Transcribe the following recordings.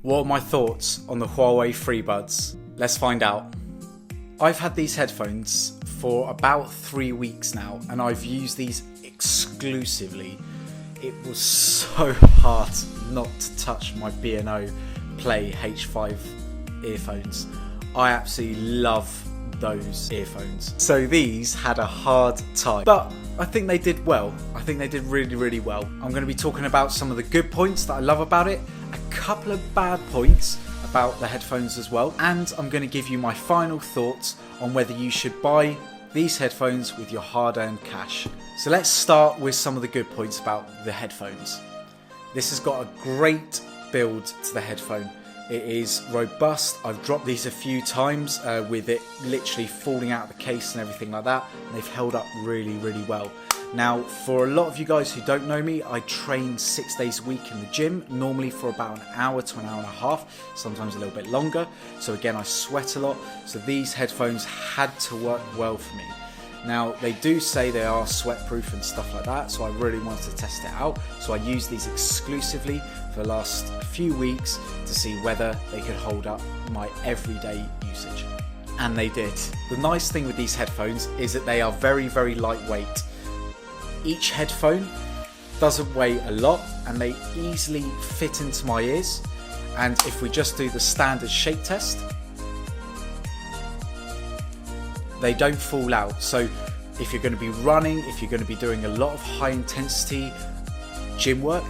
What are my thoughts on the Huawei Freebuds? Let's find out. I've had these headphones for about 3 weeks now and I've used these exclusively. It was so hard not to touch my B&O Play H5 earphones. I absolutely love those earphones. So these had a hard time, but I think they did well. I think they did really well. I'm going to be talking about some of the good points that I love about it, a couple of bad points about the headphones as well, and I'm going to give you my final thoughts on whether you should buy these headphones with your hard-earned cash. So let's start with some of the good points about the headphones. This has got a great build to the headphone. It is robust. I've dropped these a few times with it literally falling out of the case and everything like that, and they've held up really well. Now, for a lot of you guys who don't know me, I train 6 days a week in the gym, normally for about an hour to an hour and a half, sometimes a little bit longer. So again, I sweat a lot, so these headphones had to work well for me. Now, they do say they are sweat proof and stuff like that, so I really wanted to test it out. So I used these exclusively for the last few weeks to see whether they could hold up my everyday usage. And they did. The nice thing with these headphones is that they are very lightweight. Each headphone doesn't weigh a lot and they easily fit into my ears. And if we just do the standard shake test, they don't fall out. So if you're going to be running, if you're going to be doing a lot of high intensity gym work,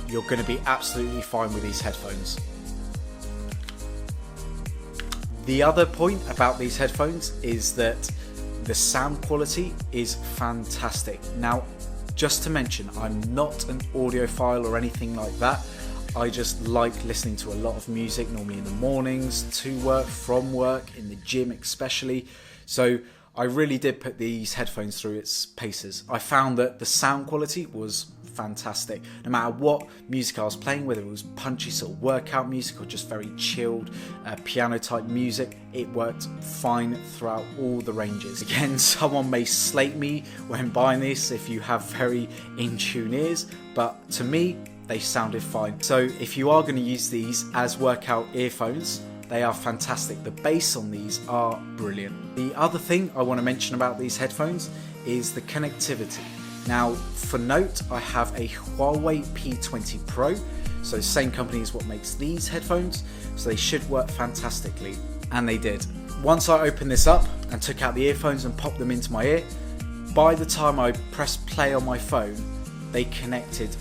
you're going to be absolutely fine with these headphones. The other point about these headphones is that the sound quality is fantastic. Now, just to mention, I'm not an audiophile or anything like that. I just like listening to a lot of music, normally in the mornings, to work, from work, in the gym especially. So I really did put these headphones through its paces. I found that the sound quality was fantastic. No matter what music I was playing, whether it was punchy sort of workout music or just very chilled piano type music, it worked fine throughout all the ranges. Again, someone may slate me when buying this if you have very in tune ears, but to me they sounded fine. So if you are going to use these as workout earphones, they are fantastic. The bass on these are brilliant. The other thing I want to mention about these headphones is the connectivity. Now, for note, I have a Huawei P20 Pro, so same company as what makes these headphones, so they should work fantastically, and they did. Once I opened this up and took out the earphones and popped them into my ear, by the time I pressed play on my phone, they connected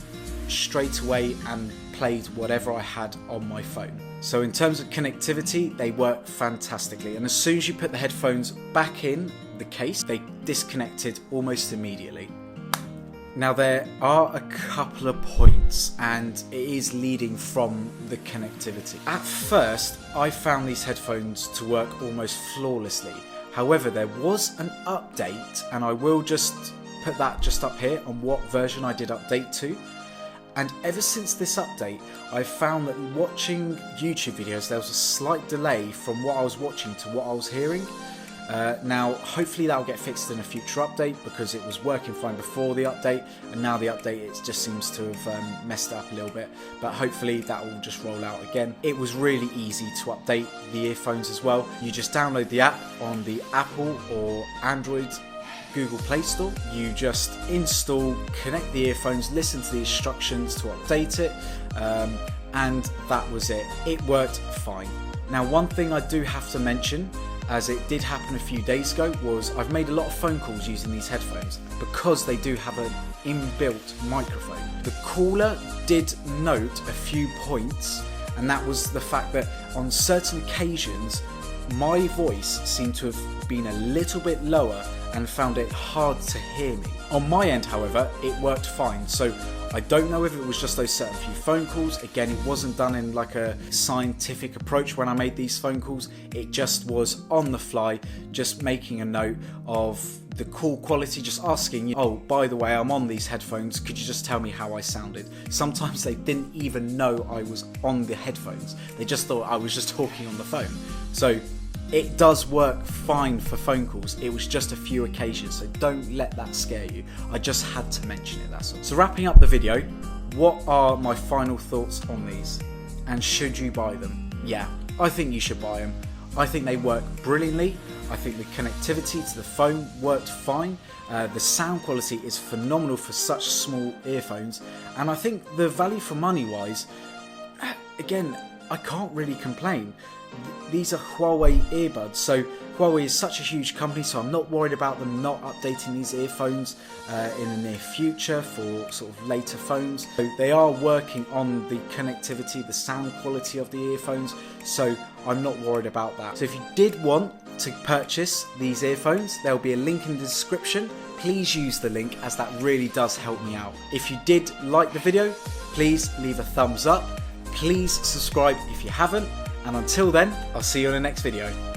straight away and played whatever I had on my phone. So in terms of connectivity, they work fantastically, and as soon as you put the headphones back in the case, they disconnected almost immediately. Now, there are a couple of points, and it is leading from the connectivity. At first, I found these headphones to work almost flawlessly. However, there was an update, and I will just put that just up here on what version I did update to. And ever since this update, I've found that watching YouTube videos, there was a slight delay from what I was watching to what I was hearing. Now, hopefully that'll get fixed in a future update, because it was working fine before the update, and now the update, it just seems to have messed up a little bit, but hopefully that will just roll out again. It was really easy to update the earphones as well. You just download the app on the Apple or Android Google Play Store. You just install, connect the earphones, listen to the instructions to update it, and that was it. It worked fine. Now, one thing I do have to mention, as it did happen a few days ago, was I've made a lot of phone calls using these headphones because they do have an inbuilt microphone. The caller did note a few points, and that was the fact that on certain occasions my voice seemed to have been a little bit lower and found it hard to hear me. On my end, however, it worked fine, so I don't know if it was just those certain few phone calls. Again, it wasn't done in like a scientific approach when I made these phone calls. It just was on the fly, just making a note of the call quality, just asking, oh, by the way, I'm on these headphones, could you just tell me how I sounded? Sometimes they didn't even know I was on the headphones. They just thought I was just talking on the phone. So it does work fine for phone calls. It was just a few occasions, so don't let that scare you. I just had to mention it, that's all. So wrapping up the video, what are my final thoughts on these? and should you buy them? Yeah, I think you should buy them. I think they work brilliantly. I think the connectivity to the phone worked fine. The sound quality is phenomenal for such small earphones, and I think the value for money wise, again, I can't really complain. These are Huawei earbuds, so Huawei is such a huge company, so I'm not worried about them not updating these earphones in the near future for sort of later phones. So they are working on the connectivity, the sound quality of the earphones, so I'm not worried about that. So if you did want to purchase these earphones, there will be a link in the description. Please use the link, as that really does help me out. If you did like the video, please leave a thumbs up. Please subscribe if you haven't, and until then, I'll see you in the next video.